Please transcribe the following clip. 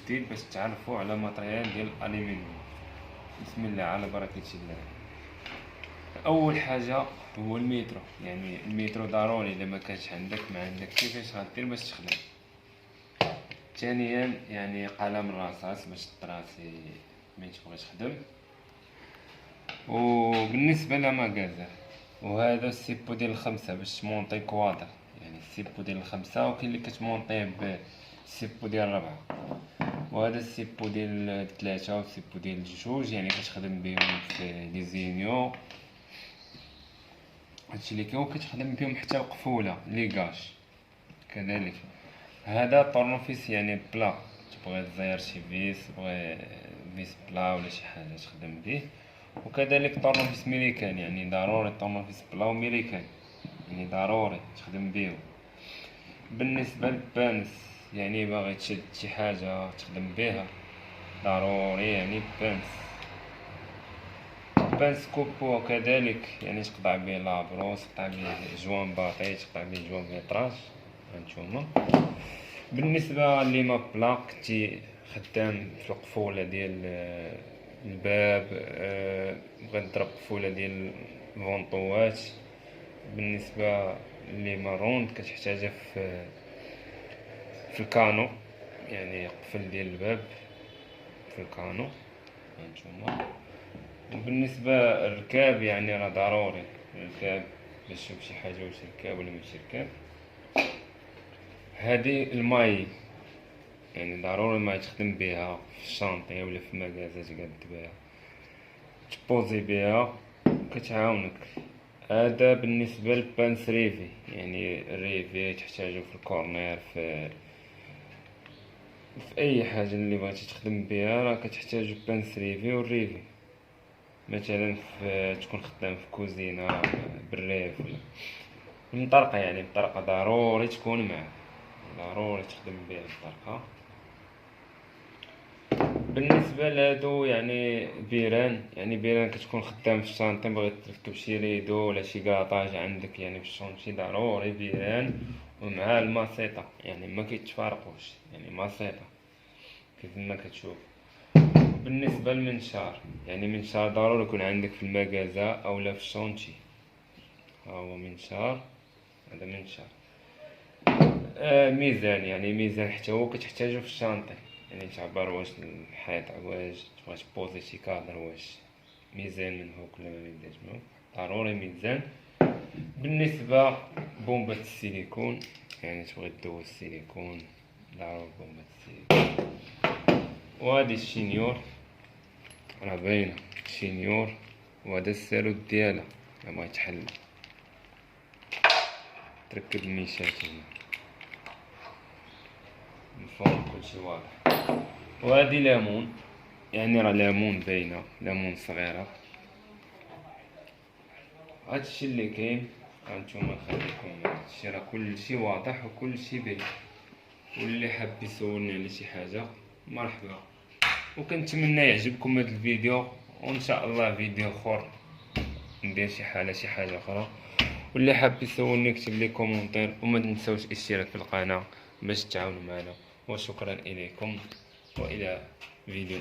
جديد باش تعرفوا على ماتريال ديال الالومنيوم. بسم الله على بركة الله. اول حاجه هو المترو، يعني المترو ضروري، الا ما كانش عندك ما عندك كيفاش غدير باش تخدم. ثانيا يعني قلم الرصاص باش تراسي ملي تبغي تخدم. وبالنسبه لمكازا، وهذا السيبو ديال الخمسة باش تمونطي كوادر، يعني السيبو ديال الخمسة، وكاين اللي كتمونطيه بالسيبو ديال الربعة، وهذا السيبو ديال الثلاثة والسيبو ديال الجوج، يعني كتخدم بهم في لي زينيو. هادشي اللي كاين، كتخدم بهم حتى القفولة لي كاش كذلك. هذا طورنوفيس يعني بلا، تبغي تزير شي فيس، تبغي فيس بلا ولا شي حاجة تخدم به. وكذلك طورنوفيس ميريكان، يعني ضروري طورنوفيس بلا وميريكان، يعني ضروري تخدم بيهم. بالنسبة للبانس، يعني باغي تشد شي حاجة تخدم بها، ضروري يعني بانس كوبو كذلك، يعني تقطع به لابروس، تقطع به جوان باطي، تقطع به جوان ميطراج هانتوما. بالنسبة لما بلا، كنتي خدام في القفولة ديال الباب، بغيت نضرب قفولة ديال الفونطوات. بالنسبة لما روند كتحتاجها في الكانو، يعني قفل ديال الباب في الكانو هانتوما. وبالنسبة للركاب، يعني راه ضروري الركاب باش تشوف شي حاجة واش ركاب ولا ماشي ركاب. هادي الماي، يعني ضروري ما تخدم بها في الشانطي ولا في مكازا، تقاد بها تبوزي بها كتعاونك. هذا بالنسبة للبانس ريفي، يعني الريفي تحتاجو في الكورنير، في اي حاجة اللي بغيتي تخدم بها راه كتحتاجو بانس ريفي. والريفي مثلا تكون خدام في كوزينة بالريف ولا المطرقة، يعني الطرقة ضروري تكون معك، ضروري تخدم بها الطرقة. بالنسبة لهادو يعني بيران، يعني بيران كتكون خدام في الشانطي، بغيت تركب شي ريدو ولا شي كاطاج عندك يعني في الشونطي، ضروري بيران. ومع الماسيطة، يعني ما كيتفارقوش، يعني ماسيطة كيف ما كتشوف. بالنسبة للمنشار، يعني منشار ضروري يكون عندك في المكازا اولا في الشونتي. ها هو منشار، هذا منشار. ميزان، يعني ميزان حتى هو كتحتاجو في الشانطي، يعني تعبر واش الحيط واش تبغي تبوزي شي كادر، واش ميزان من هوك ولا ما ميزانش من هوك، ضروري ميزان. بالنسبة بومبة السيليكون، يعني تبغي دوز السيليكون، ضروري بومبة السيليكون. وهادي الشينيور راه باينة، الشينيور. وهذا السالوت ديالها لما يتحل تركب الميشات هنا الفوق، كلشي واضح. وهادي ليمون، يعني راه ليمون باينة، ليمون صغيرة. هادشي اللي كاين، هانتوما نخليكم هادشي، راه كلشي واضح وكلشي باين. واللي حاب يسولني على شي حاجة مرحبا. وكنتمنى يعجبكم هاد الفيديو، وان شاء الله فيديو اخر ندير شي حاجة اخرى. واللي حاب يسولني يكتب لي كومونتير، وما تنساوش الاشتراك في القناة باش تعاونوا معنا. وشكرا اليكم، والى فيديو